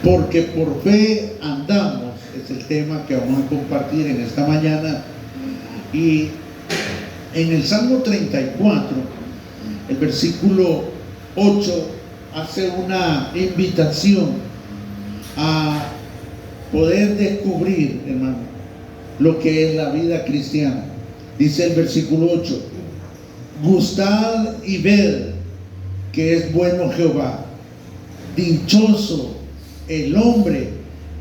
porque por fe andamos, es el tema que vamos a compartir en esta mañana. Y en el Salmo 34, el versículo 8, hace una invitación a poder descubrir, hermano, lo que es la vida cristiana. Dice el versículo 8: gustad y ved que es bueno Jehová, dichoso el hombre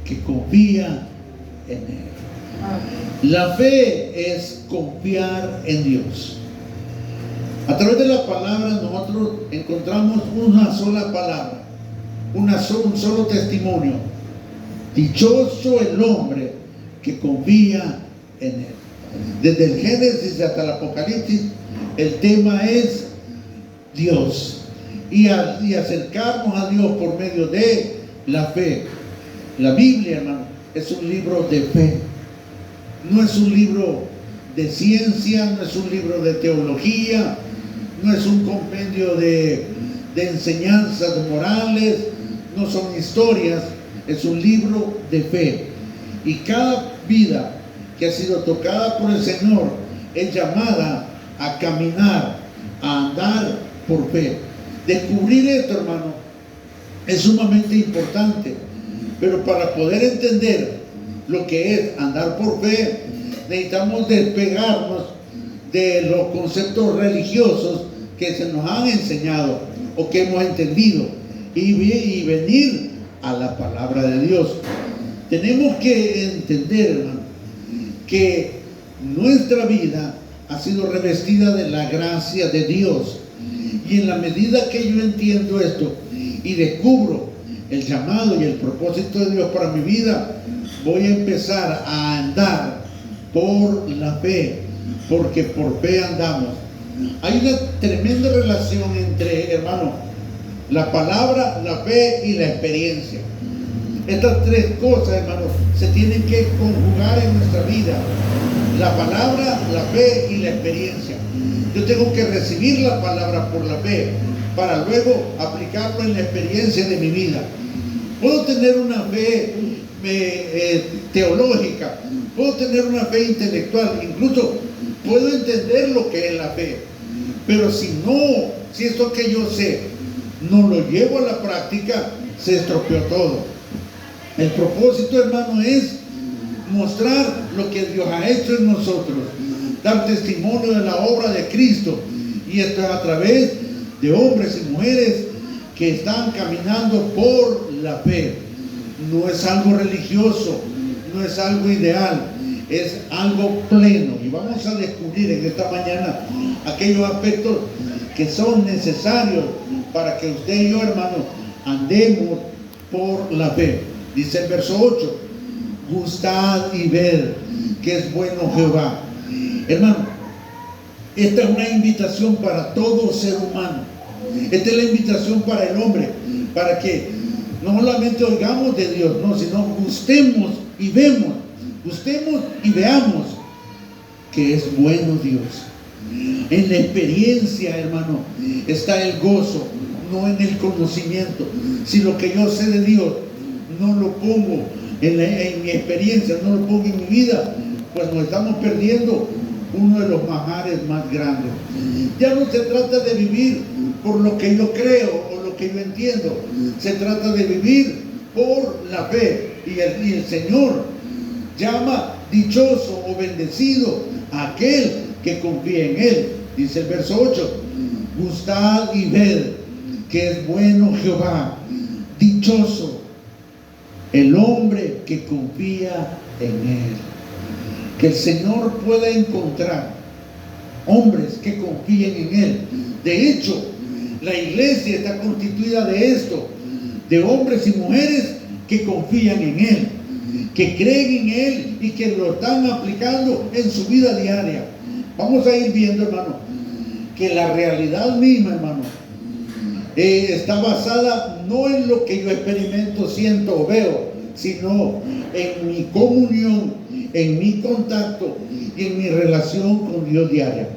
que confía en él. La fe es confiar en Dios. A través de la palabra nosotros encontramos una sola palabra, un solo testimonio: dichoso el hombre que confía en él. Desde el Génesis hasta el Apocalipsis, el tema es Dios y acercarnos a Dios por medio de la fe. La Biblia, hermano, es un libro de fe. No es un libro de ciencia, no es un libro de teología, no es un compendio de enseñanzas morales, no son historias, es un libro de fe. Y cada vida que ha sido tocada por el Señor es llamada a caminar, a andar por fe. Descubrir esto, hermano, es sumamente importante, pero para poder entender lo que es andar por fe, necesitamos despegarnos de los conceptos religiosos que se nos han enseñado o que hemos entendido y venir a la palabra de Dios. Tenemos que entender, hermano, que nuestra vida ha sido revestida de la gracia de Dios, y en la medida que yo entiendo esto y descubro el llamado y el propósito de Dios para mi vida, voy a empezar a andar por la fe, porque por fe andamos. Hay una tremenda relación entre, hermano, la palabra, la fe y la experiencia. Estas tres cosas, hermano, se tienen que conjugar en nuestra vida: la palabra, la fe y la experiencia. Yo tengo que recibir la palabra por la fe para luego aplicarlo en la experiencia de mi vida. Puedo tener una fe teológica, puedo tener una fe intelectual, incluso puedo entender lo que es la fe, pero si esto que yo sé no lo llevo a la práctica, se estropeó todo. El propósito, hermano, es mostrar lo que Dios ha hecho en nosotros, dar testimonio de la obra de Cristo, y esto es a través de hombres y mujeres que están caminando por la fe. No es algo religioso, no es algo ideal, es algo pleno. Y vamos a descubrir en esta mañana aquellos aspectos que son necesarios para que usted y yo, hermano, andemos por la fe. Dice el verso 8: gustad y ved que es bueno Jehová. Hermano, esta es una invitación para todo ser humano. Esta es la invitación para el hombre, para que no solamente oigamos de Dios, no, sino gustemos y veamos que es bueno Dios. En la experiencia, hermano, está el gozo, no en el conocimiento. Si lo que yo sé de Dios no lo pongo en mi experiencia, no lo pongo en mi vida, pues nos estamos perdiendo uno de los manjares más grandes. Ya no se trata de vivir por lo que yo creo o lo que yo entiendo, se trata de vivir por la fe, y el Señor llama dichoso o bendecido a aquel que confía en Él. Dice el verso 8: gustad y ved que es bueno Jehová, dichoso el hombre que confía en Él. Que el Señor pueda encontrar hombres que confíen en Él. De hecho, la iglesia está constituida de esto, de hombres y mujeres que confían en Él, que creen en Él y que lo están aplicando en su vida diaria. Vamos a ir viendo, hermano, que la realidad misma, hermano, está basada no en lo que yo experimento, siento o veo, sino en mi comunión, en mi contacto y en mi relación con Dios diaria.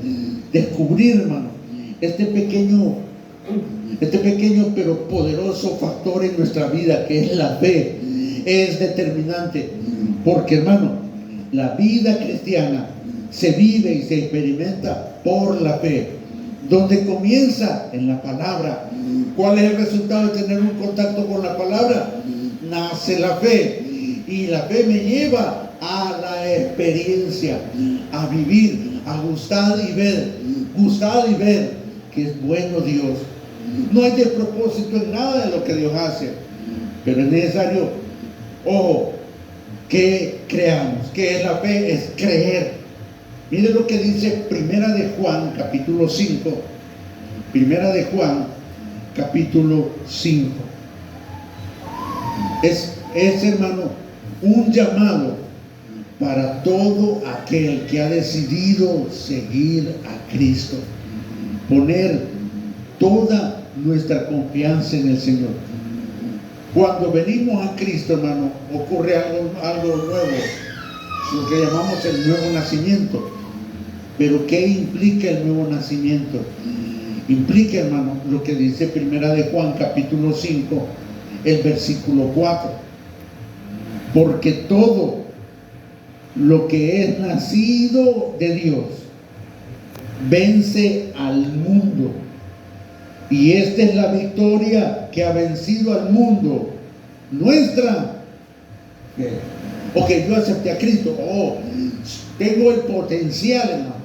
Descubrir, hermano, este pequeño este pequeño pero poderoso factor en nuestra vida que es la fe, es determinante. Porque, hermano, la vida cristiana se vive y se experimenta por la fe. ¿Dónde comienza? En la palabra. ¿Cuál es el resultado de tener un contacto con la palabra? Nace la fe. Y la fe me lleva a la experiencia, a vivir, a gustar y ver que es bueno Dios. No hay despropósito en nada de lo que Dios hace, pero es necesario, ojo, que creamos. ¿Qué es la fe? Es creer. Mire lo que dice Primera de Juan, capítulo 5. Primera de Juan, capítulo 5. Es hermano, un llamado para todo aquel que ha decidido seguir a Cristo. Poner toda nuestra confianza en el Señor. Cuando venimos a Cristo, hermano, ocurre algo nuevo, lo que llamamos el nuevo nacimiento. Pero ¿qué implica el nuevo nacimiento? Implica, hermano, lo que dice Primera de Juan, capítulo 5, el versículo 4. Porque todo lo que es nacido de Dios vence al mundo. Y esta es la victoria que ha vencido al mundo, nuestra fe. Ok, yo acepté a Cristo. Tengo el potencial, hermano,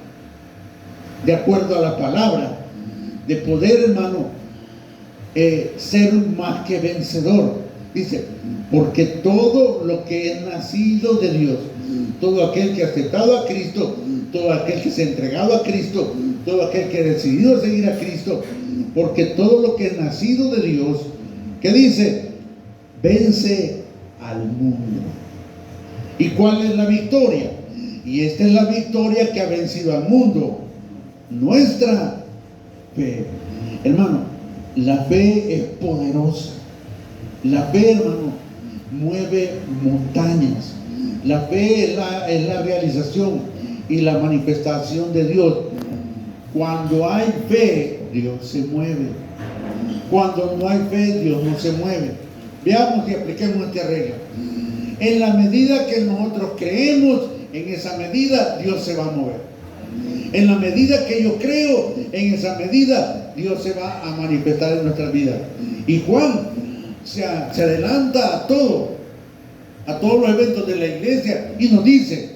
de acuerdo a la palabra, de poder, hermano, ser más que vencedor. Dice, porque todo lo que es nacido de Dios, todo aquel que ha aceptado a Cristo, todo aquel que se ha entregado a Cristo, todo aquel que ha decidido seguir a Cristo, porque todo lo que es nacido de Dios, ¿qué dice? Vence al mundo. ¿Y cuál es la victoria? Y esta es la victoria que ha vencido al mundo, nuestra fe. Hermano, la fe es poderosa. La fe, hermano, mueve montañas. La fe es la realización y la manifestación de Dios. Cuando hay fe, Dios se mueve. Cuando no hay fe, Dios no se mueve. Veamos y apliquemos esta regla. En la medida que nosotros creemos, en esa medida Dios se va a mover. En la medida que yo creo, en esa medida Dios se va a manifestar en nuestra vida. Y Juan se adelanta a todos los eventos de la iglesia y nos dice,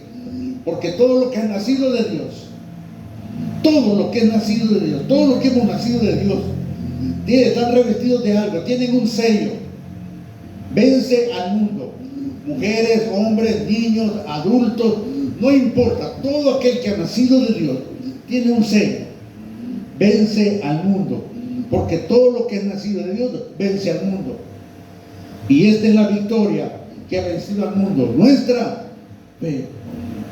porque todo lo que ha nacido de Dios, todo lo que es nacido de Dios, todo lo que hemos nacido de Dios, están revestidos de algo, tienen un sello. Vence al mundo, mujeres, hombres, niños, adultos, no importa, todo aquel que ha nacido de Dios tiene un sello. Vence al mundo, porque todo lo que es nacido de Dios vence al mundo. Y esta es la victoria que ha vencido al mundo, nuestra fe.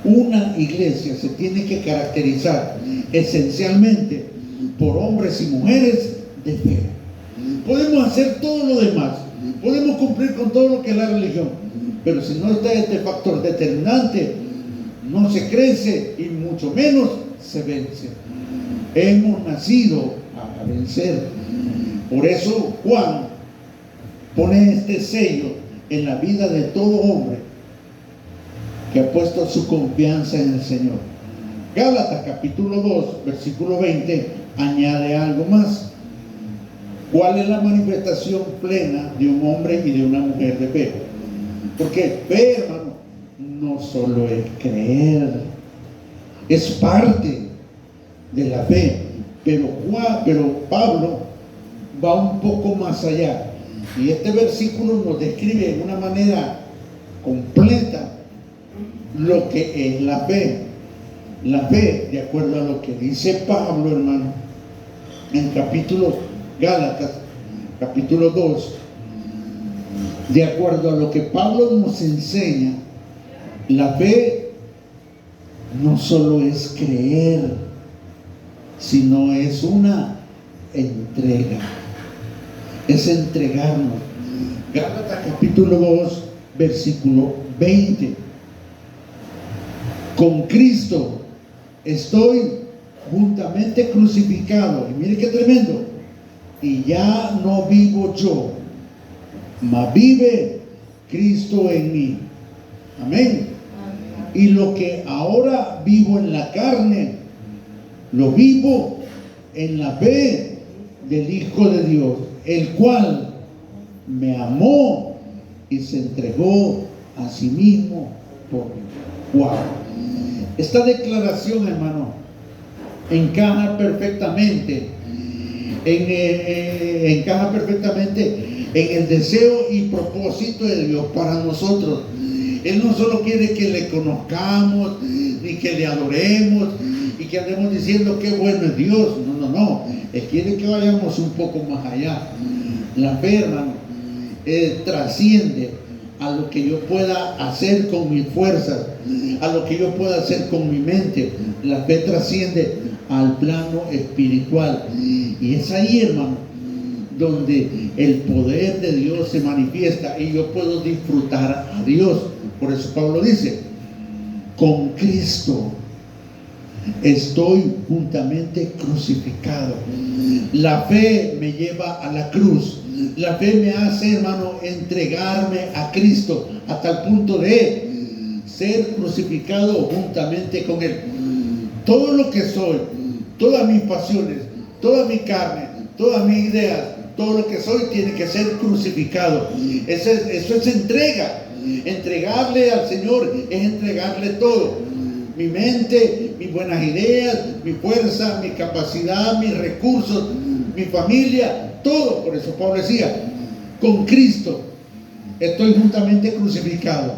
Una iglesia se tiene que caracterizar esencialmente por hombres y mujeres de fe. Podemos hacer todo lo demás, podemos cumplir con todo lo que es la religión, pero si no está este factor determinante, no se crece y mucho menos se vence. Hemos nacido a vencer. Por eso Juan pone este sello en la vida de todo hombre que ha puesto su confianza en el Señor. Gálatas capítulo 2, versículo 20, añade algo más. ¿Cuál es la manifestación plena de un hombre y de una mujer de fe? Porque fe, hermano, no solo es creer, es parte de la fe. Pero Pablo va un poco más allá. Y este versículo nos describe de una manera completa lo que es la fe. La fe, de acuerdo a lo que dice Pablo, hermano, en Gálatas, capítulo 2, de acuerdo a lo que Pablo nos enseña, la fe no solo es creer, sino es una entrega. Es entregarnos. Gálatas capítulo 2, versículo 20. Con Cristo estoy juntamente crucificado. Y mire qué tremendo. y ya no vivo yo, mas vive Cristo en mí. Amén. Y lo que ahora vivo en la carne, lo vivo en la fe del Hijo de Dios, el cual me amó y se entregó a sí mismo por mí. Wow. Esta declaración, hermano, encaja perfectamente en el deseo y propósito de Dios para nosotros. Él no solo quiere que le conozcamos, ni que le adoremos, y que andemos diciendo qué bueno es Dios. No. Él quiere que vayamos un poco más allá. La fe, hermano, trasciende a lo que yo pueda hacer con mis fuerzas, a lo que yo pueda hacer con mi mente. La fe trasciende al plano espiritual. Y es ahí, hermano, donde el poder de Dios se manifiesta y yo puedo disfrutar a Dios. Por eso Pablo dice: con Cristo estoy juntamente crucificado. La fe me lleva a la cruz. La fe me hace, hermano, entregarme a Cristo a tal punto de ser crucificado juntamente con Él. Todo lo que soy, todas mis pasiones, toda mi carne, todas mis ideas, todo lo que soy tiene que ser crucificado. Eso es entrega. Entregarle al Señor es entregarle todo. Mi mente, mis buenas ideas, mi fuerza, mi capacidad, mis recursos, mi familia, todo. Por eso Pablo decía: con Cristo estoy juntamente crucificado.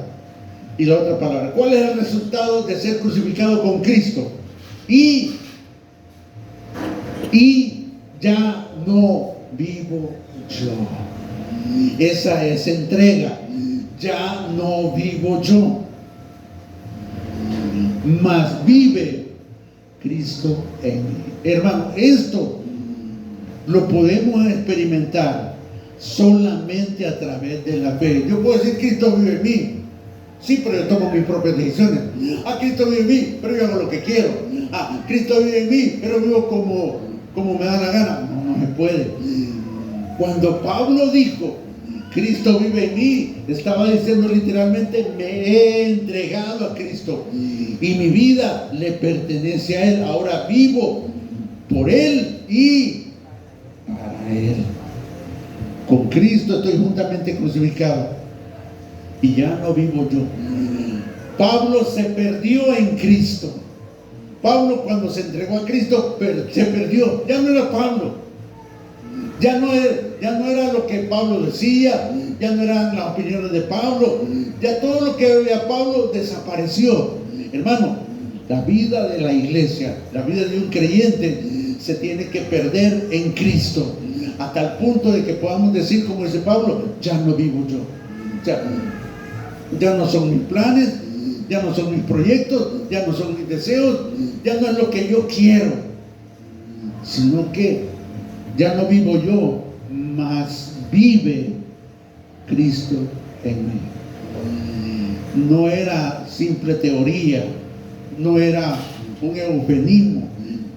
Y la otra palabra, ¿cuál es el resultado de ser crucificado con Cristo? Y ya no vivo yo. Esa es entrega. Ya no vivo yo, mas vive Cristo en mí. Hermano, esto lo podemos experimentar solamente a través de la fe. Yo puedo decir: Cristo vive en mí. Sí, pero yo tomo mis propias decisiones. Cristo vive en mí, pero yo hago lo que quiero. Cristo vive en mí, pero vivo como me da la gana. No se puede. Cuando Pablo dijo: Cristo vive en mí, estaba diciendo literalmente: me he entregado a Cristo y mi vida le pertenece a Él. Ahora vivo por Él y para Él. Con Cristo estoy juntamente crucificado y ya no vivo yo. Pablo se perdió en Cristo. Pablo, cuando se entregó a Cristo, se perdió. Ya no era Pablo. Ya no era lo que Pablo decía, ya no eran las opiniones de Pablo, ya todo lo que veía Pablo desapareció. Hermano, la vida de la iglesia, la vida de un creyente se tiene que perder en Cristo, a tal punto de que podamos decir, como dice Pablo: ya no vivo yo. Ya no son mis planes, ya no son mis proyectos, ya no son mis deseos, ya no es lo que yo quiero, sino que ya no vivo yo, mas vive Cristo en mí. No era simple teoría, no era un eufemismo,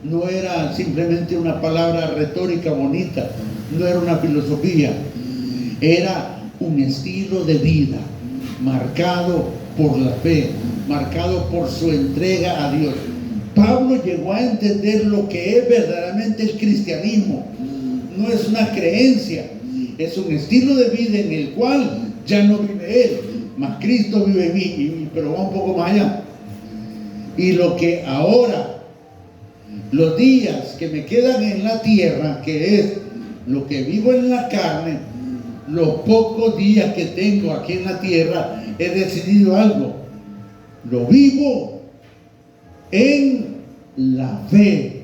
no era simplemente una palabra retórica bonita, no era una filosofía, era un estilo de vida marcado por la fe, marcado por su entrega a Dios. Pablo llegó a entender lo que es verdaderamente el cristianismo. No es una creencia, es un estilo de vida en el cual ya no vive Él, mas Cristo vive en mí. Pero va un poco más allá. Y lo que ahora, los días que me quedan en la tierra, que es lo que vivo en la carne, los pocos días que tengo aquí en la tierra, he decidido algo: lo vivo en la fe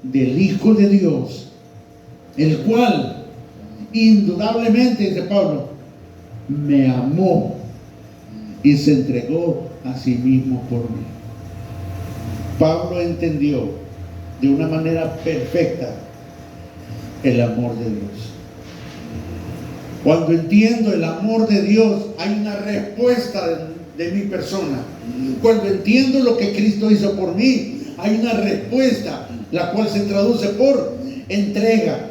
del Hijo de Dios, el cual indudablemente, dice Pablo, me amó y se entregó a sí mismo por mí. Pablo entendió de una manera perfecta el amor de Dios. Cuando entiendo el amor de Dios, hay una respuesta de mi persona. Cuando entiendo lo que Cristo hizo por mí, hay una respuesta, la cual se traduce por entrega.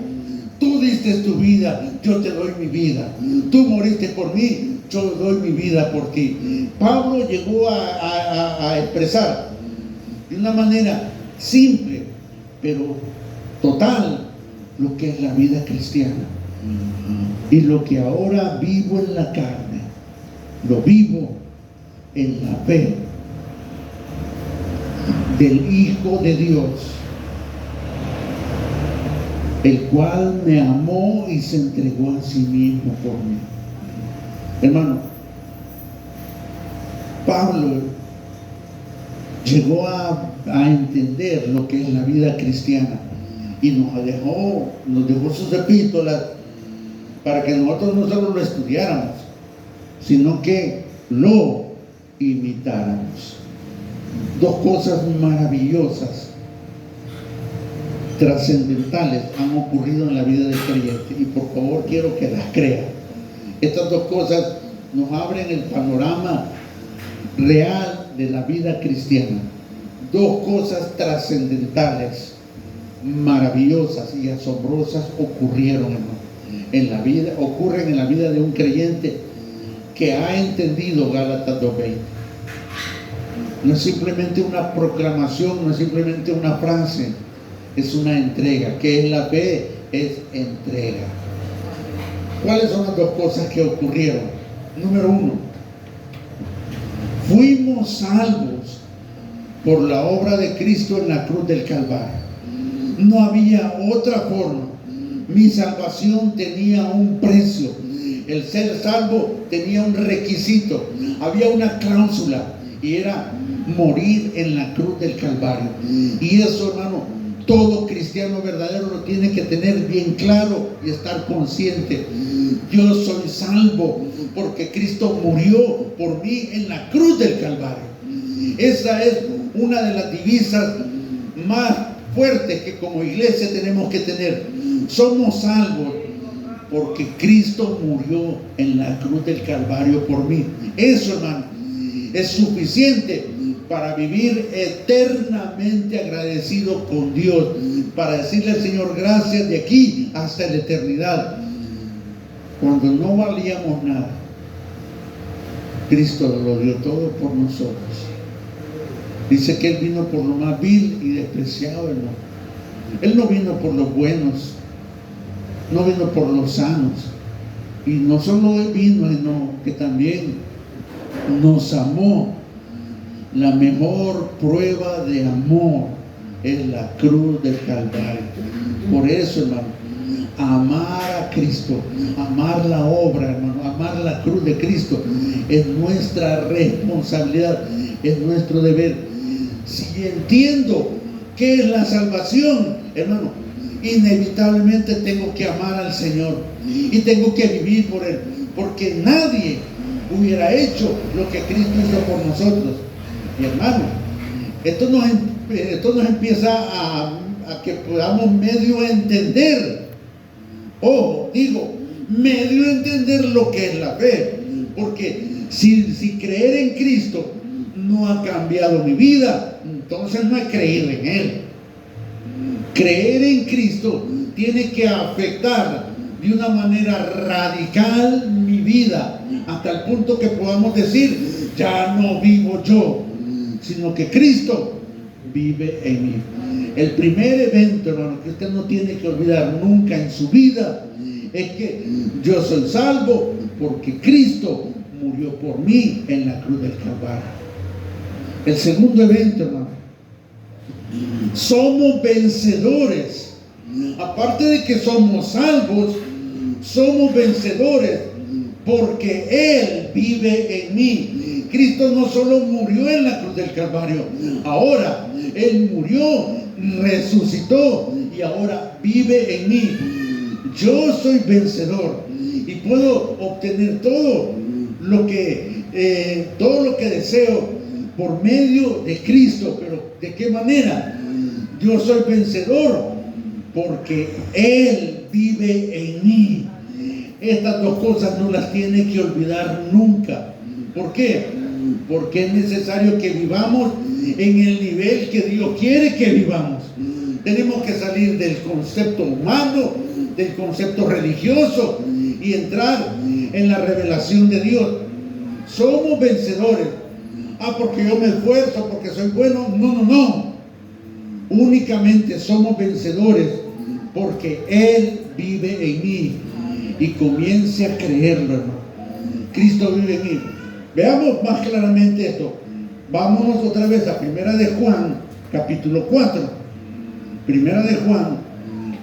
Tú diste tu vida, yo te doy mi vida. Tú moriste por mí, yo doy mi vida por ti. Pablo llegó a expresar de una manera simple, pero total, lo que es la vida cristiana. Y lo que ahora vivo en la carne, lo vivo en la fe del Hijo de Dios, el cual me amó y se entregó a sí mismo por mí. Hermano, Pablo llegó a entender lo que es la vida cristiana y nos dejó sus epístolas para que nosotros no solo lo estudiáramos, sino que lo imitáramos. Dos cosas maravillosas, trascendentales, han ocurrido en la vida del creyente, y por favor quiero que las crean. Estas dos cosas nos abren el panorama real de la vida cristiana. Dos cosas trascendentales, maravillosas y asombrosas ocurrieron, hermano, ocurren en la vida de un creyente que ha entendido Gálatas 2:20. No es simplemente una proclamación, no es simplemente una frase, es una entrega. ¿Qué es la fe? Es entrega. ¿Cuáles son las dos cosas que ocurrieron? Número uno, fuimos salvos por la obra de Cristo en la cruz del Calvario. No había otra forma. Mi salvación tenía un precio. El ser salvo tenía un requisito, había una cláusula, y era morir en la cruz del Calvario. Y eso, hermano, todo cristiano verdadero lo tiene que tener bien claro y estar consciente. Yo soy salvo porque Cristo murió por mí en la cruz del Calvario. Esa es una de las divisas más fuertes que como iglesia tenemos que tener. Somos salvos porque Cristo murió en la cruz del Calvario por mí. Eso, hermano, es suficiente para vivir eternamente agradecido con Dios, para decirle al Señor gracias de aquí hasta la eternidad. Cuando no valíamos nada, Cristo lo dio todo por nosotros. Dice que Él vino por lo más vil y despreciado, hermano. Él no vino por los buenos, no vino por los sanos, y no solo Él vino, sino que también nos amó. La mejor prueba de amor es la cruz del Calvario. Por eso, hermano, amar a Cristo, amar la obra, hermano, amar la cruz de Cristo es nuestra responsabilidad, es nuestro deber. Si entiendo qué es la salvación, hermano, inevitablemente tengo que amar al Señor y tengo que vivir por Él, porque nadie hubiera hecho lo que Cristo hizo por nosotros. Mi hermano, esto nos empieza a que podamos medio entender, medio entender lo que es la fe, porque si creer en Cristo no ha cambiado mi vida, entonces no he creído en Él. Creer en Cristo tiene que afectar de una manera radical mi vida, hasta el punto que podamos decir, ya no vivo yo, sino que Cristo vive en mí. El primer evento, hermano, que usted no tiene que olvidar nunca en su vida es que yo soy salvo porque Cristo murió por mí en la cruz del Calvario. El segundo evento, hermano, somos vencedores. Aparte de que somos salvos, somos vencedores porque Él vive en mí. Cristo no solo murió en la cruz del Calvario, ahora Él murió, resucitó y ahora vive en mí. Yo soy vencedor y puedo obtener todo lo que deseo por medio de Cristo. Pero ¿de qué manera? Yo soy vencedor porque Él vive en mí. Estas dos cosas no las tiene que olvidar nunca. ¿Por qué? Porque es necesario que vivamos en el nivel que Dios quiere que vivamos. Tenemos que salir del concepto humano del concepto religioso y entrar en la revelación de Dios. Somos vencedores. Porque yo me esfuerzo, porque soy bueno. No. Únicamente somos vencedores porque Él vive en mí. Y comience a creerlo, hermano. Cristo vive en mí. Veamos más claramente esto. Vámonos otra vez a Primera de Juan, capítulo 4. Primera de Juan,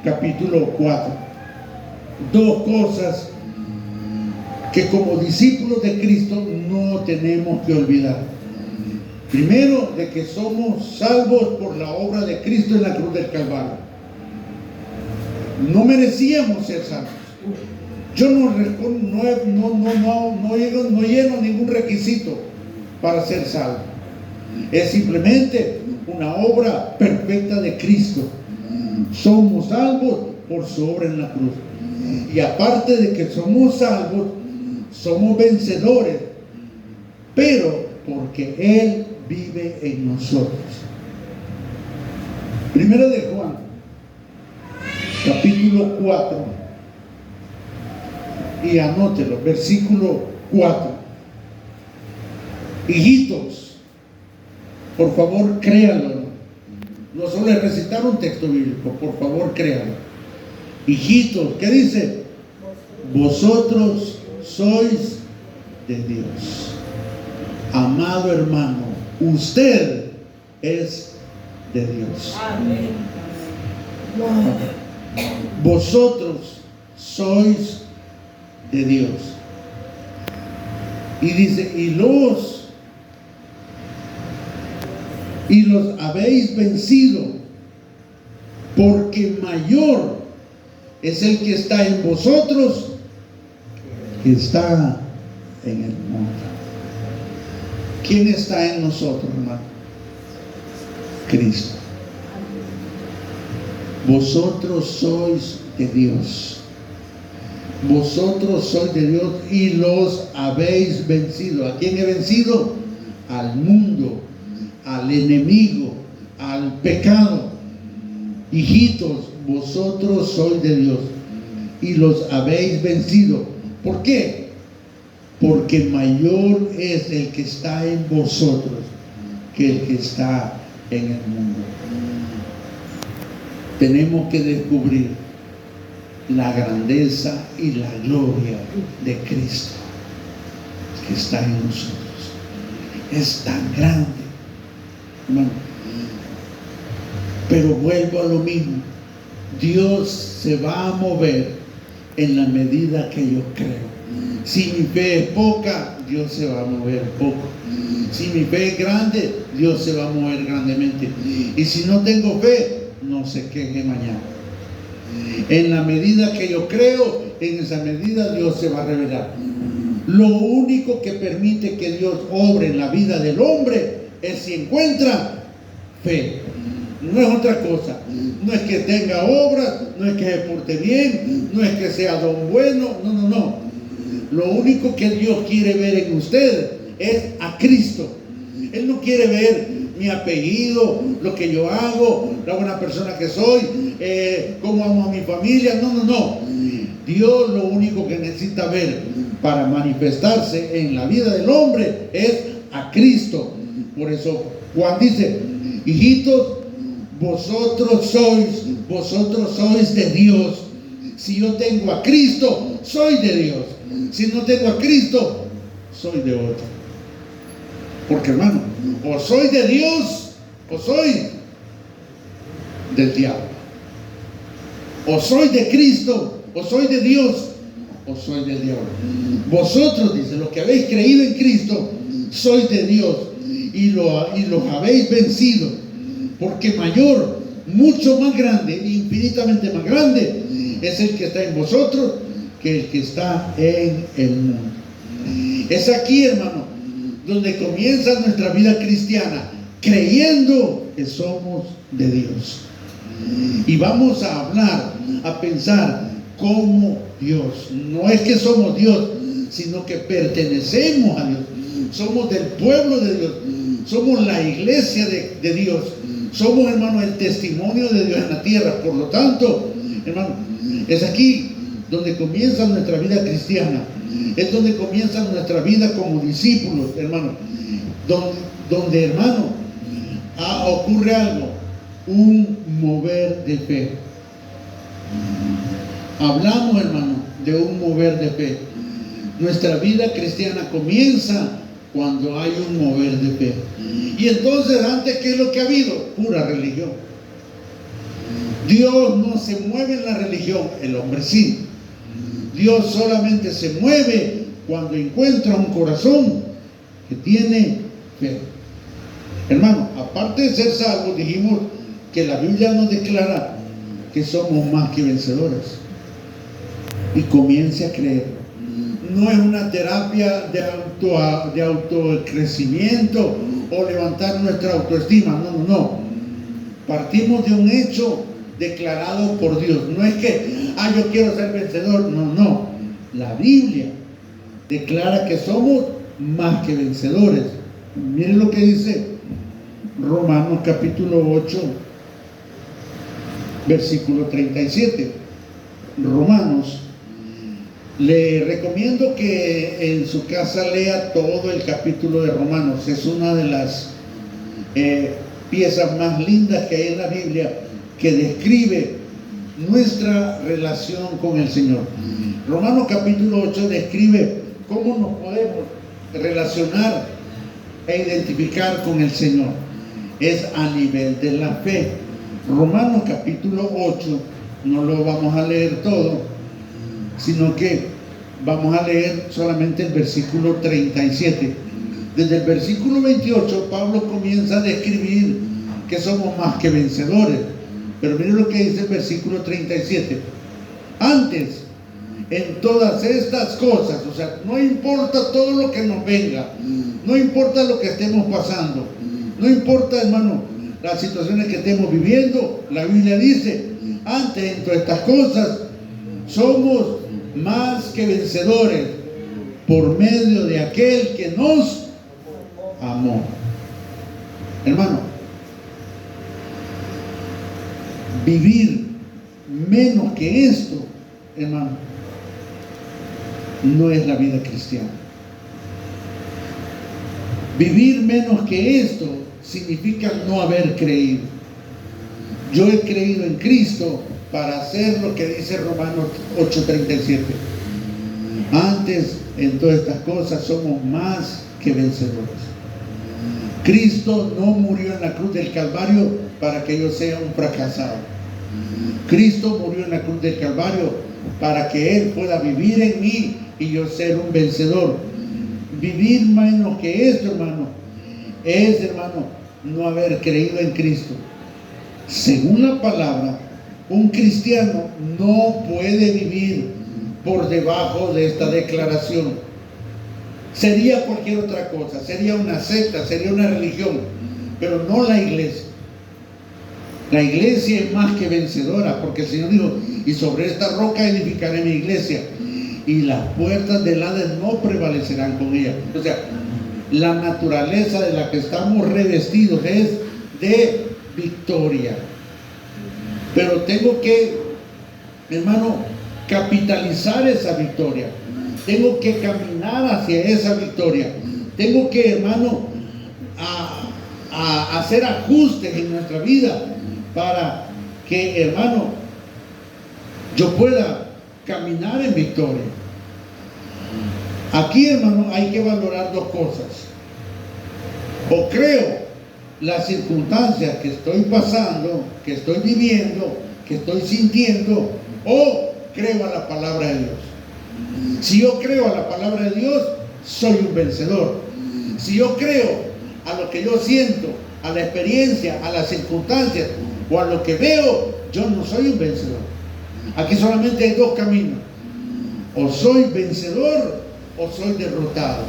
capítulo 4. Dos cosas que como discípulos de Cristo no tenemos que olvidar. Primero, de que somos salvos por la obra de Cristo en la cruz del Calvario. No merecíamos ser salvos. Yo no lleno ningún requisito para ser salvo. Es simplemente una obra perfecta de Cristo. Somos salvos por su obra en la cruz. Y aparte de que somos salvos, somos vencedores, pero porque Él vive en nosotros. Primera de Juan, capítulo 4, y anótelo, versículo 4. Hijitos, por favor créanlo. No solo es recitar un texto bíblico, por favor créanlo. Hijitos, ¿qué dice? Vosotros sois de Dios. Amado hermano, usted es de Dios. Amén. Vosotros sois de Dios. Y dice, y los habéis vencido, porque mayor es el que está en vosotros que está en el mundo. ¿Quién está en nosotros, hermano? Cristo. Vosotros sois de Dios. Vosotros sois de Dios y los habéis vencido. ¿A quién he vencido? Al mundo, al enemigo, al pecado. Hijitos, vosotros sois de Dios y los habéis vencido. ¿Por qué? Porque mayor es el que está en vosotros que el que está en el mundo. Tenemos que descubrir la grandeza y la gloria de Cristo que está en nosotros. Es tan grande, hermano. Pero vuelvo a lo mismo. Dios se va a mover en la medida que yo creo. Si mi fe es poca, Dios se va a mover poco. Si mi fe es grande, Dios se va a mover grandemente. Y si no tengo fe, no se queje mañana. En la medida que yo creo, en esa medida Dios se va a revelar. Lo único que permite que Dios obre en la vida del hombre es si encuentra fe. No es otra cosa. No es que tenga obras, no es que se porte bien, no es que sea don bueno, no. Lo único que Dios quiere ver en usted es a Cristo. Él no quiere ver mi apellido, lo que yo hago, la buena persona que soy, cómo amo a mi familia. No. Dios lo único que necesita ver para manifestarse en la vida del hombre es a Cristo. Por eso Juan dice, hijitos, vosotros sois de Dios. Si yo tengo a Cristo, soy de Dios. Si no tengo a Cristo, soy de otro. Porque, hermano, o soy de Dios o soy del diablo. O soy de Cristo o soy de Dios o soy del diablo. Vosotros, dice, los que habéis creído en Cristo, sois de Dios y los habéis vencido. Porque mayor, mucho más grande, infinitamente más grande, es el que está en vosotros que el que está en el mundo. Es aquí, hermano, donde comienza nuestra vida cristiana, creyendo que somos de Dios. Y vamos a hablar, a pensar como Dios. No es que somos Dios, sino que pertenecemos a Dios. Somos del pueblo de Dios. Somos la iglesia de Dios. Somos, hermano, el testimonio de Dios en la tierra. Por lo tanto, hermano, Es aquí donde comienza nuestra vida cristiana. Es donde comienza nuestra vida como discípulos, hermano. Donde hermano, ocurre algo, un mover de fe. Hablamos, hermano, de un mover de fe. Nuestra vida cristiana comienza cuando hay un mover de fe. Y entonces, antes, ¿qué es lo que ha habido? Pura religión. Dios no se mueve en la religión, el hombre sí. Dios solamente se mueve cuando encuentra un corazón que tiene fe. Hermano, aparte de ser salvos, dijimos que la Biblia nos declara que somos más que vencedores. Y comience a creer. No es una terapia de autocrecimiento o levantar nuestra autoestima. No. Partimos de un hecho declarado por Dios. No es que, yo quiero ser vencedor. No. La Biblia declara que somos más que vencedores. Miren lo que dice Romanos capítulo 8, versículo 37. Romanos. Le recomiendo que en su casa lea todo el capítulo de Romanos. Es una de las piezas más lindas que hay en la Biblia, que describe nuestra relación con el Señor. Romanos capítulo 8 describe cómo nos podemos relacionar e identificar con el Señor. Es a nivel de la fe. Romanos capítulo 8, no lo vamos a leer todo, sino que vamos a leer solamente el versículo 37. Desde el versículo 28 Pablo comienza a describir que somos más que vencedores, pero miren lo que dice el versículo 37. Antes, en todas estas cosas, o sea, no importa todo lo que nos venga, no importa lo que estemos pasando, no importa, hermano, las situaciones que estemos viviendo, la Biblia dice, antes en todas estas cosas somos más que vencedores por medio de aquel que nos amó. Hermano, vivir menos que esto, hermano, no es la vida cristiana. Vivir menos que esto significa no haber creído. Yo he creído en Cristo para hacer lo que dice Romanos 8:37. Antes, en todas estas cosas, somos más que vencedores. Cristo no murió en la cruz del Calvario para que yo sea un fracasado. Cristo murió en la cruz del Calvario para que Él pueda vivir en mí y yo ser un vencedor. Vivir menos que esto, hermano, es, hermano, no haber creído en Cristo. Según la palabra, un cristiano no puede vivir por debajo de esta declaración. Sería cualquier otra cosa, sería una secta, sería una religión, pero no la iglesia. La iglesia es más que vencedora, porque el Señor dijo, y sobre esta roca edificaré mi iglesia, y las puertas del Hades no prevalecerán con ella. O sea, la naturaleza de la que estamos revestidos es de victoria. Pero tengo que, hermano, capitalizar esa victoria. Tengo que caminar hacia esa victoria. Tengo que, hermano, hacer ajustes en nuestra vida para que, hermano, yo pueda caminar en victoria. Aquí, hermano, hay que valorar dos cosas. O creo las circunstancias que estoy pasando, que estoy viviendo, que estoy sintiendo, o creo a la palabra de Dios. Si yo creo a la palabra de Dios, soy un vencedor. Si yo creo a lo que yo siento, a la experiencia, a las circunstancias o a lo que veo, yo no soy un vencedor. Aquí solamente hay dos caminos: o soy vencedor o soy derrotado.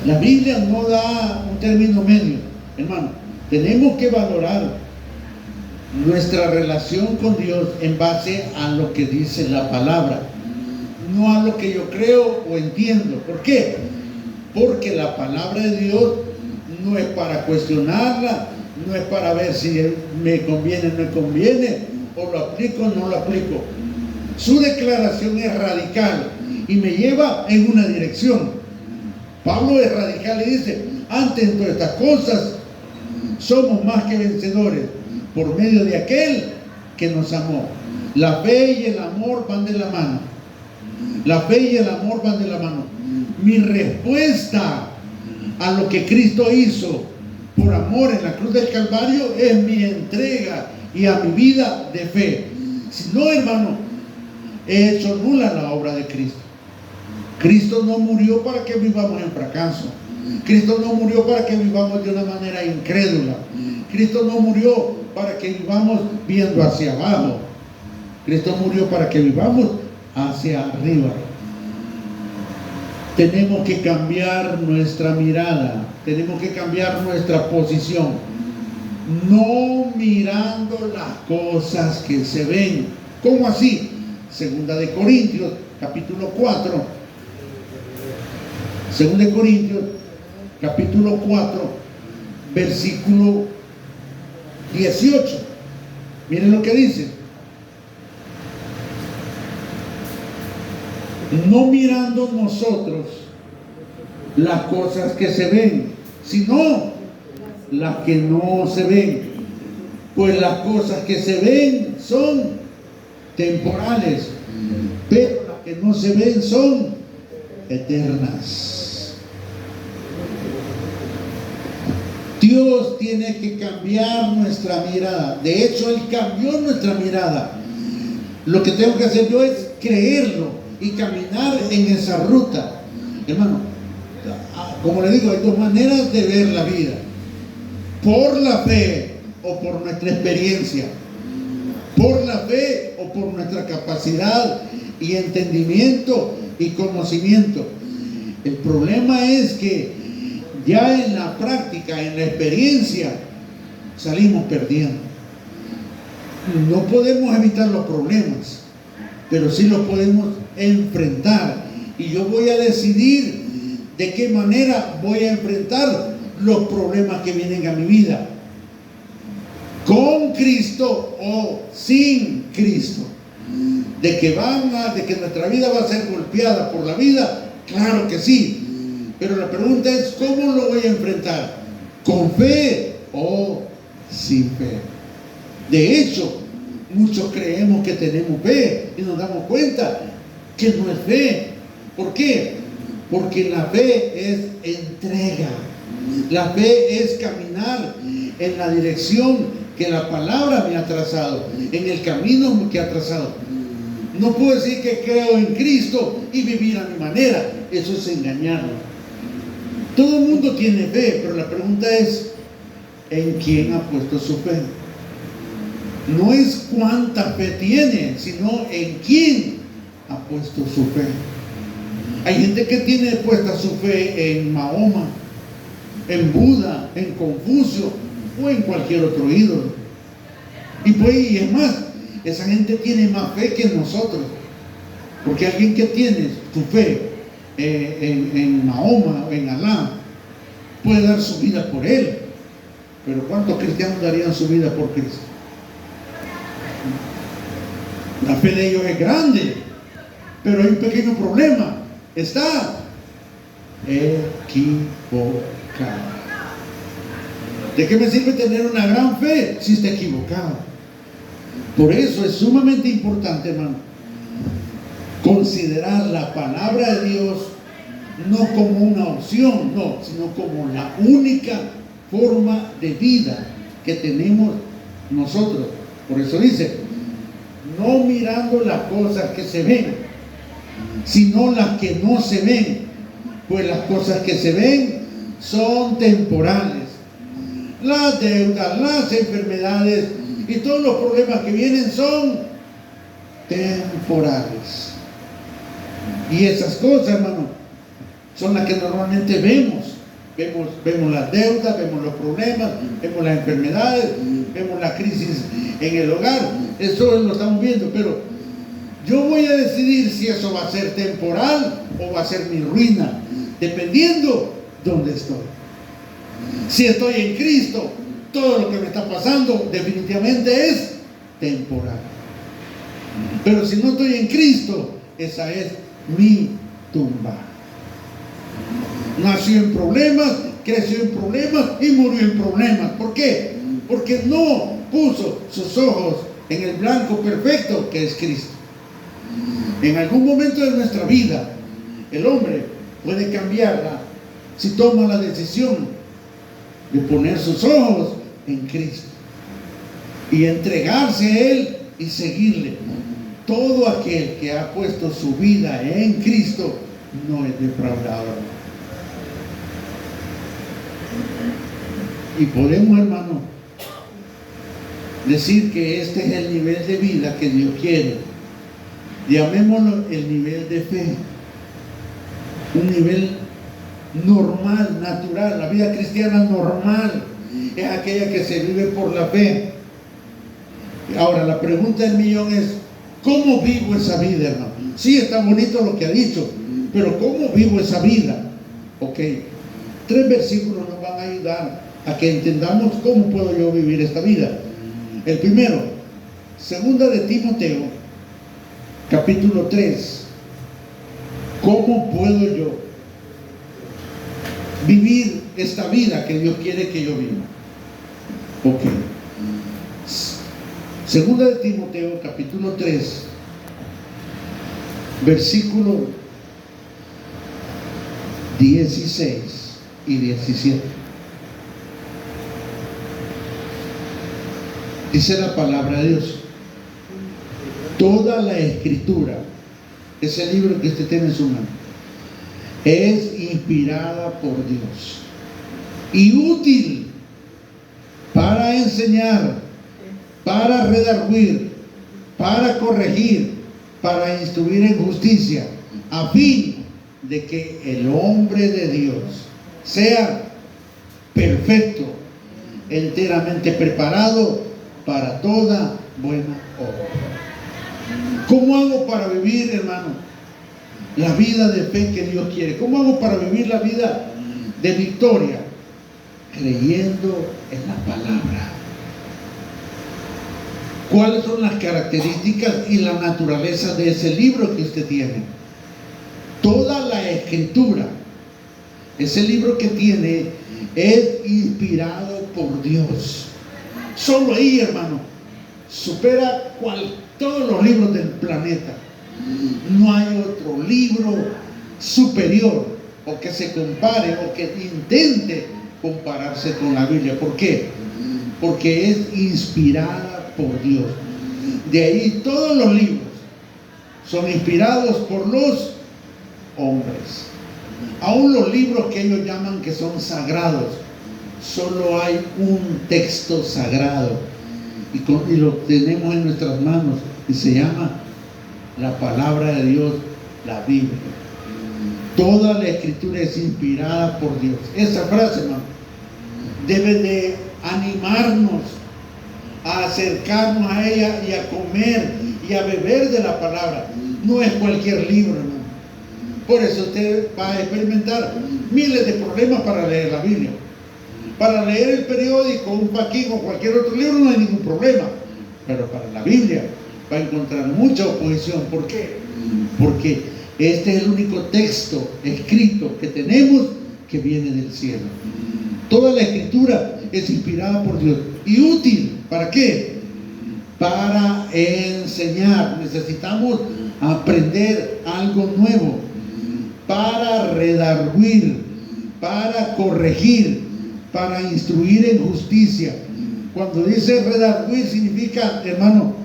La Biblia no da un término medio, hermano. Tenemos que valorar nuestra relación con Dios en base a lo que dice la palabra, no a lo que yo creo o entiendo. ¿Por qué? Porque la palabra de Dios no es para cuestionarla, no es para ver si me conviene o no me conviene, o lo aplico o no lo aplico. Su declaración es radical y me lleva en una dirección. Pablo es radical y dice: antes de todas estas cosas, somos más que vencedores por medio de aquel que nos amó. La fe y el amor van de la mano. La fe y el amor van de la mano. Mi respuesta a lo que Cristo hizo por amor en la cruz del Calvario es mi entrega y a mi vida de fe. Si no, hermano, he hecho nula la obra de Cristo. Cristo no murió para que vivamos en fracaso. Cristo no murió para que vivamos de una manera incrédula. Cristo no murió para que vivamos viendo hacia abajo. Cristo murió para que vivamos hacia arriba. Tenemos que cambiar nuestra mirada, tenemos que cambiar nuestra posición, no mirando las cosas que se ven. ¿Cómo así? Segunda de Corintios, capítulo 4. Segunda de Corintios, capítulo 4, versículo 18. Miren lo que dice. No mirando nosotros las cosas que se ven, sino las que no se ven. Pues las cosas que se ven son temporales, pero las que no se ven son eternas. Dios tiene que cambiar nuestra mirada. De hecho, Él cambió nuestra mirada. Lo que tengo que hacer yo es creerlo y caminar en esa ruta. Hermano, como le digo, hay dos maneras de ver la vida: por la fe o por nuestra experiencia, por la fe o por nuestra capacidad y entendimiento y conocimiento. El problema es que ya en la práctica, en la experiencia, salimos perdiendo. No podemos evitar los problemas, pero sí los podemos enfrentar. Y yo voy a decidir de qué manera voy a enfrentar los problemas que vienen a mi vida, con Cristo o sin Cristo. De que nuestra vida va a ser golpeada por la vida, claro que sí, pero la pregunta es: ¿cómo lo voy a enfrentar? ¿Con fe o sin fe? De hecho, muchos creemos que tenemos fe y nos damos cuenta que no es fe. ¿Por qué? Porque la fe es entrega. La fe es caminar en la dirección que la palabra me ha trazado, en el camino que ha trazado. No puedo decir que creo en Cristo y vivir a mi manera. Eso es engañarlo. Todo el mundo tiene fe, pero la pregunta es: ¿en quién ha puesto su fe? No es cuánta fe tiene, sino en quién ha puesto su fe. Hay gente que tiene puesta su fe en Mahoma, en Buda, en Confucio o en cualquier otro ídolo. Y es más, esa gente tiene más fe que nosotros. Porque alguien que tiene su fe en Mahoma o en Alá puede dar su vida por él. Pero ¿cuántos cristianos darían su vida por Cristo? La fe de ellos es grande, pero hay un pequeño problema: está equivocado. ¿De qué me sirve tener una gran fe si está equivocado? Por eso es sumamente importante, hermano, considerar la palabra de Dios no como una opción, no, sino como la única forma de vida que tenemos nosotros. Por eso dice: no mirando las cosas que se ven, sino las que no se ven, pues las cosas que se ven son temporales. Las deudas, las enfermedades y todos los problemas que vienen son temporales. Y esas cosas, hermano, son las que normalmente vemos. Vemos las deudas, vemos los problemas, vemos las enfermedades, vemos la crisis en el hogar. Eso lo estamos viendo, pero yo voy a decidir si eso va a ser temporal o va a ser mi ruina, dependiendo dónde estoy. Si estoy en Cristo, todo lo que me está pasando definitivamente es temporal. Pero si no estoy en Cristo, esa es mi tumba. Nació en problemas, creció en problemas y murió en problemas. ¿Por qué? Porque no puso sus ojos en el blanco perfecto que es Cristo. En algún momento de nuestra vida, el hombre puede cambiarla si toma la decisión de poner sus ojos en Cristo y entregarse a Él y seguirle. Todo aquel que ha puesto su vida en Cristo no es defraudado. Y podemos, hermano, decir que este es el nivel de vida que Dios quiere. Llamémoslo el nivel de fe. Un nivel normal, natural. La vida cristiana normal es aquella que se vive por la fe. Ahora, la pregunta del millón es: ¿cómo vivo esa vida, hermano? Sí, está bonito lo que ha dicho, pero ¿cómo vivo esa vida? Ok, 3 versículos nos van a ayudar a que entendamos cómo puedo yo vivir esta vida. El primero, segunda de Timoteo, capítulo 3. ¿Cómo puedo yo vivir esta vida que Dios quiere que yo viva? Ok. Segunda de Timoteo, capítulo 3, versículo 16 y 17. Dice la palabra de Dios: toda la escritura, ese libro que usted tiene en su mano, es inspirada por Dios y útil para enseñar, para redarguir, para corregir, para instruir en justicia, a fin de que el hombre de Dios sea perfecto, enteramente preparado para toda buena obra. ¿Cómo hago para vivir, hermano, la vida de fe que Dios quiere? ¿Cómo hago para vivir la vida de victoria? Creyendo en la palabra. ¿Cuáles son las características y la naturaleza de ese libro que usted tiene? Toda la escritura, ese libro que tiene, es inspirado por Dios. Solo ahí, hermano, supera todos los libros del planeta. No hay otro libro superior o que se compare o que intente compararse con la Biblia. ¿Por qué? Porque es inspirada por Dios. De ahí todos los libros son inspirados por los hombres. Aún los libros que ellos llaman que son sagrados, solo hay un texto sagrado y lo tenemos en nuestras manos y se llama la palabra de Dios, la Biblia. Toda la escritura es inspirada por Dios. Esa frase, hermano, debe de animarnos a acercarnos a ella y a comer y a beber de la palabra. No es cualquier libro, hermano. Por eso usted va a experimentar miles de problemas para leer la Biblia. Para leer el periódico, un Paquín o cualquier otro libro no hay ningún problema. Pero para la Biblia va a encontrar mucha oposición. ¿Por qué? Porque este es el único texto escrito que tenemos que viene del cielo. Toda la escritura es inspirada por Dios y útil. ¿Para qué? Para enseñar. Necesitamos aprender algo nuevo. Para redarguir, para corregir, para instruir en justicia. Cuando dice redarguir significa, hermano,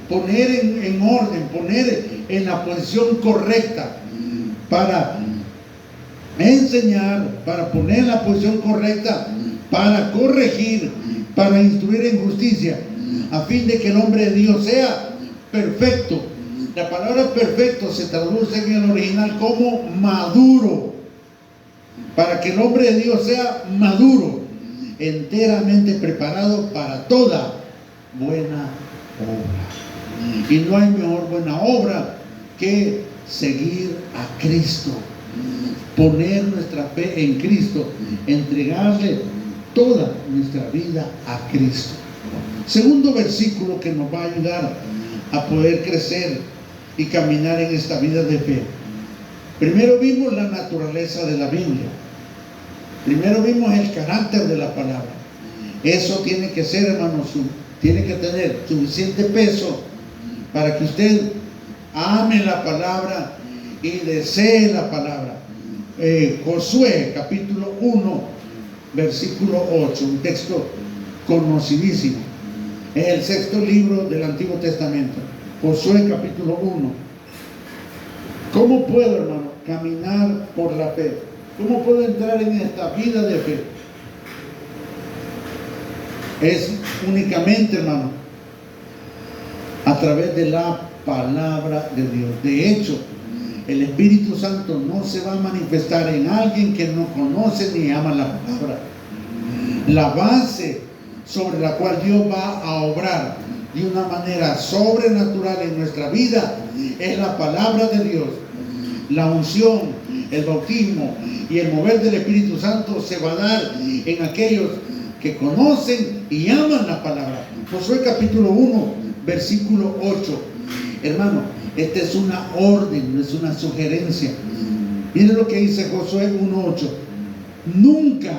poner en orden, poner en la posición correcta, para enseñar, para poner en la posición correcta, para corregir, para instruir en justicia, a fin de que el hombre de Dios sea perfecto. La palabra perfecto se traduce en el original como maduro, para que el hombre de Dios sea maduro, enteramente preparado para toda buena obra. Y no hay mejor buena obra que seguir a Cristo, poner nuestra fe en Cristo, entregarle toda nuestra vida a Cristo. Segundo versículo que nos va a ayudar a poder crecer y caminar en esta vida de fe. Primero vimos la naturaleza de la Biblia. Primero vimos el carácter de la palabra. Eso tiene que ser, hermanos, tiene que tener suficiente peso para que usted ame la palabra y desee la palabra. Josué capítulo 1 versículo 8, un texto conocidísimo. Es el sexto libro del Antiguo Testamento. Josué capítulo 1. ¿Cómo puedo, hermano, caminar por la fe? ¿Cómo puedo entrar en esta vida de fe? Es únicamente, hermano, a través de la palabra de Dios. De hecho, el Espíritu Santo no se va a manifestar en alguien que no conoce ni ama la palabra. La base sobre la cual Dios va a obrar de una manera sobrenatural en nuestra vida es la palabra de Dios. La unción, el bautismo y el mover del Espíritu Santo se va a dar en aquellos que conocen y aman la palabra. Josué capítulo 1 versículo 8. Hermano, esta es una orden, no es una sugerencia. Miren lo que dice Josué 1:8. Nunca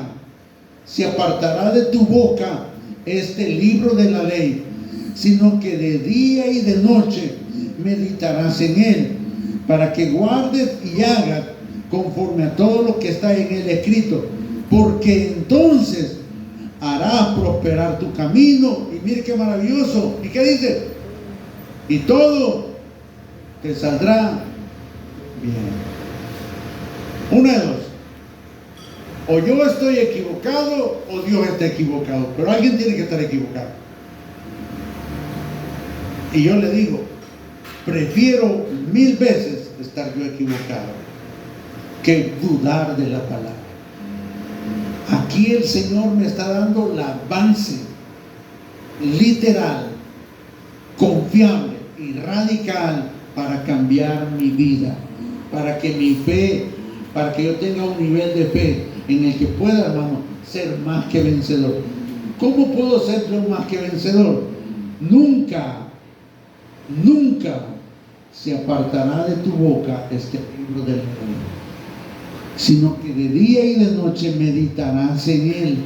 se apartará de tu boca este libro de la ley, sino que de día y de noche meditarás en él, para que guardes y hagas conforme a todo lo que está en él escrito, porque entonces hará prosperar tu camino. Y mire qué maravilloso. ¿Y qué dice? Y todo te saldrá bien. Una de dos: o yo estoy equivocado o Dios está equivocado, pero alguien tiene que estar equivocado. Y yo le digo, prefiero 1000 veces estar yo equivocado que dudar de la palabra. Aquí el Señor me está dando el avance literal, confiable y radical para cambiar mi vida, para que mi fe, para que yo tenga un nivel de fe en el que pueda, hermano, ser más que vencedor. ¿Cómo puedo ser yo más que vencedor? Nunca se apartará de tu boca este libro del rey, sino que de día y de noche meditarás en él,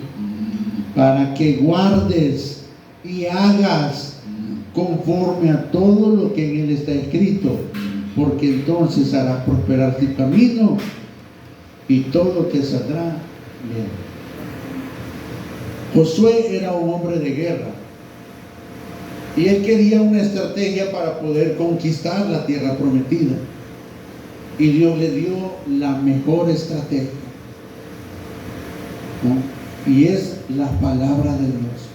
para que guardes y hagas conforme a todo lo que en él está escrito, porque entonces harás prosperar tu camino y todo te saldrá bien. Josué era un hombre de guerra y él quería una estrategia para poder conquistar la tierra prometida, y Dios le dio la mejor estrategia, ¿no? Y es la palabra de Dios.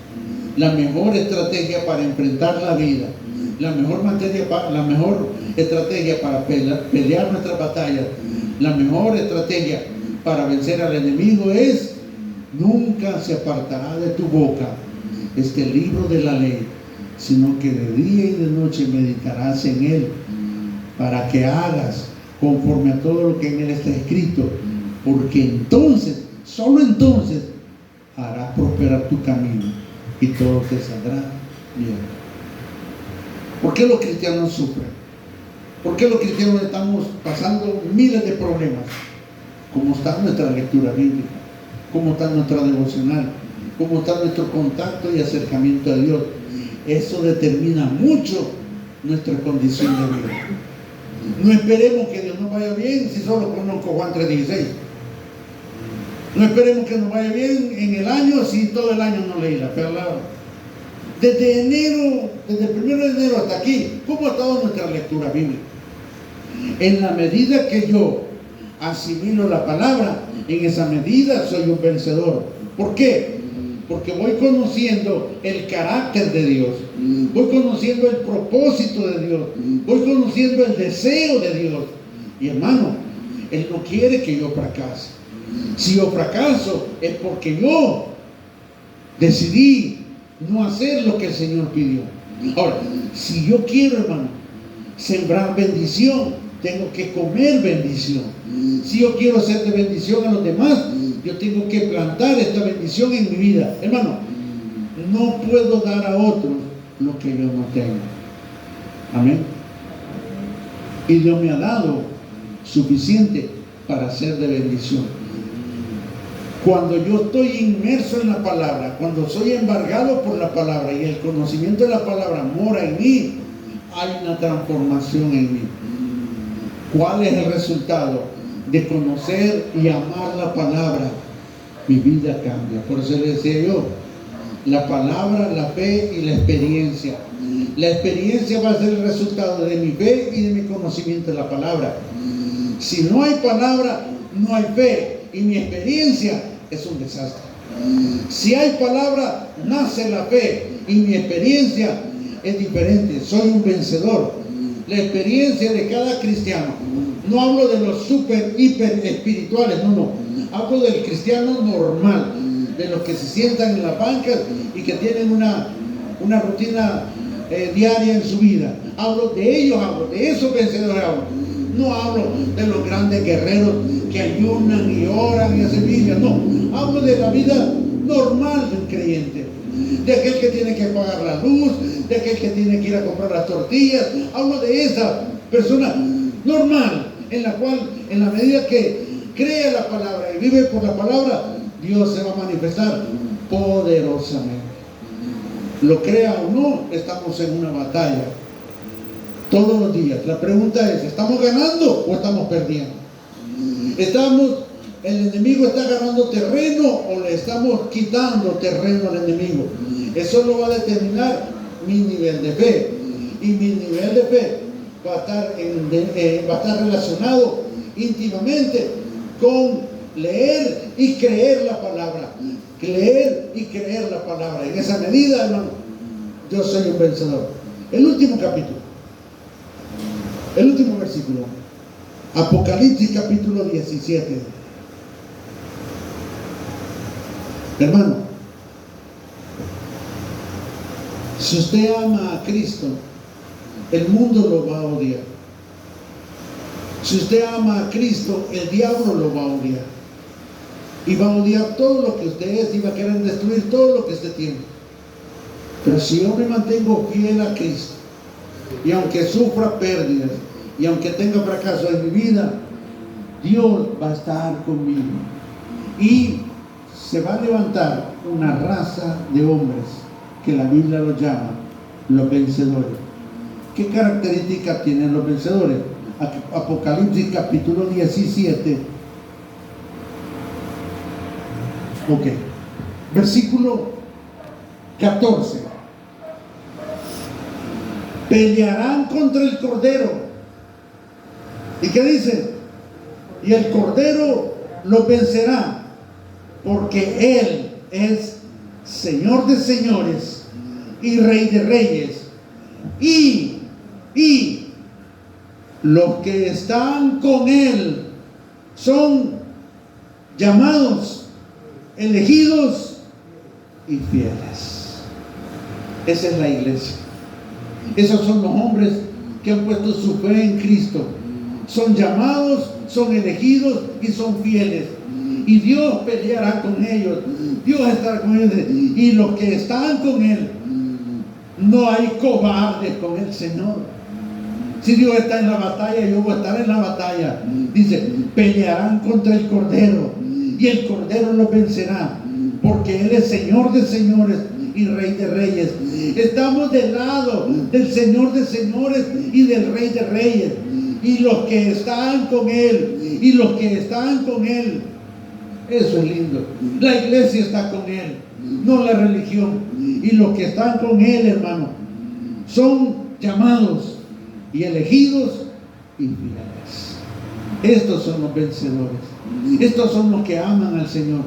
La mejor estrategia para enfrentar la vida, la mejor estrategia para pelear nuestras batallas, la mejor estrategia para vencer al enemigo es: nunca se apartará de tu boca este libro de la ley, sino que de día y de noche meditarás en él, para que hagas conforme a todo lo que en él está escrito, porque entonces, solo entonces, harás prosperar tu camino y todo te saldrá bien. ¿Por qué los cristianos sufren? ¿Por qué los cristianos estamos pasando miles de problemas? ¿Cómo está nuestra lectura bíblica? ¿Cómo está nuestra devocional? ¿Cómo está nuestro contacto y acercamiento a Dios? Eso determina mucho nuestra condición de vida. No esperemos que Dios nos vaya bien si solo conozco Juan 3:16. No esperemos que nos vaya bien en el año si todo el año no leí la palabra. Desde enero, desde el 1 de enero hasta aquí, ¿cómo ha estado nuestra lectura bíblica? En la medida que yo asimilo la palabra, en esa medida soy un vencedor. ¿Por qué? Porque voy conociendo el carácter de Dios, voy conociendo el propósito de Dios, voy conociendo el deseo de Dios. Y hermano, Él no quiere que yo fracase. Si yo fracaso es porque yo decidí no hacer lo que el Señor pidió. Ahora, si yo quiero, hermano, sembrar bendición, tengo que comer bendición. Si yo quiero ser de bendición a los demás, yo tengo que plantar esta bendición en mi vida. Hermano, no puedo dar a otros lo que yo no tengo. Amén. Y Dios me ha dado suficiente para ser de bendición. Cuando yo estoy inmerso en la palabra, cuando soy embargado por la palabra y el conocimiento de la palabra mora en mí, hay una transformación en mí. ¿Cuál es el resultado de conocer y amar la palabra? Mi vida cambia. Por eso le decía yo, la palabra, la fe y la experiencia. La experiencia va a ser el resultado de mi fe y de mi conocimiento de la palabra. Si no hay palabra, no hay fe, y mi experiencia es un desastre. Si hay palabra, nace la fe, y mi experiencia es diferente. Soy un vencedor. La experiencia de cada cristiano, no hablo de los super, hiper espirituales, no. Hablo del cristiano normal, de los que se sientan en las bancas y que tienen una rutina diaria en su vida. Hablo de ellos, hablo de esos vencedores, no hablo de los grandes guerreros que ayunan y oran y hacen Biblia, no. Hablo de la vida normal del creyente, de aquel que tiene que pagar la luz, de aquel que tiene que ir a comprar las tortillas. Hablo de esa persona normal, en la cual, en la medida que cree la palabra y vive por la palabra, Dios se va a manifestar poderosamente. Lo crea o no, estamos en una batalla todos los días. La pregunta es, ¿estamos ganando o estamos perdiendo? ¿El enemigo está ganando terreno o le estamos quitando terreno al enemigo? Eso lo va a determinar mi nivel de fe. Y mi nivel de fe va a estar relacionado íntimamente con leer y creer la palabra. Leer y creer la palabra. En esa medida, hermano, yo soy un vencedor. El último capítulo, el último versículo, Apocalipsis capítulo 17. Hermano, si usted ama a Cristo, el mundo lo va a odiar. Si usted ama a Cristo, el diablo lo va a odiar. Y va a odiar todo lo que usted es y va a querer destruir todo lo que usted tiene. Pero si yo me mantengo fiel a Cristo, y aunque sufra pérdidas, y aunque tenga fracaso en mi vida, Dios va a estar conmigo. Y se va a levantar una raza de hombres que la Biblia los llama los vencedores. ¿Qué características tienen los vencedores? Apocalipsis capítulo 17. Ok. Versículo 14. Pelearán contra el Cordero. ¿Y qué dice? Y el Cordero los vencerá, porque Él es Señor de señores y Rey de reyes. Y los que están con Él son llamados, elegidos y fieles. Esa es la iglesia. Esos son los hombres que han puesto su fe en Cristo. Son llamados, son elegidos y son fieles. Y Dios peleará con ellos. Dios estará con ellos. Y los que están con Él, no hay cobardes con el Señor. Si Dios está en la batalla, yo voy a estar en la batalla. Dice, pelearán contra el Cordero, y el Cordero los vencerá, porque Él es Señor de señores y Rey de reyes. Estamos del lado del Señor de señores y del Rey de reyes. Y los que están con Él, y los que están con Él, eso es lindo. La iglesia está con Él, no la religión. Y los que están con Él, hermano, son llamados y elegidos y fieles. Estos son los vencedores. Estos son los que aman al Señor.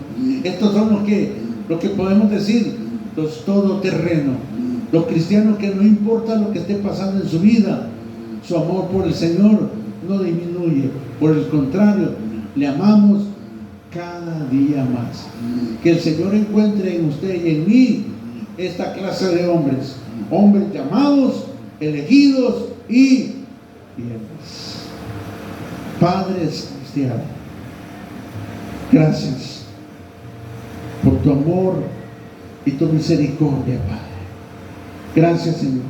Estos son los que podemos decir, los todoterrenos. Los cristianos que no importa lo que esté pasando en su vida, su amor por el Señor no disminuye. Por el contrario, le amamos cada día más. Que el Señor encuentre en usted y en mí esta clase de hombres. Hombres llamados, elegidos y fieles. Padres cristianos, gracias por tu amor y tu misericordia, Padre. Gracias, Señor.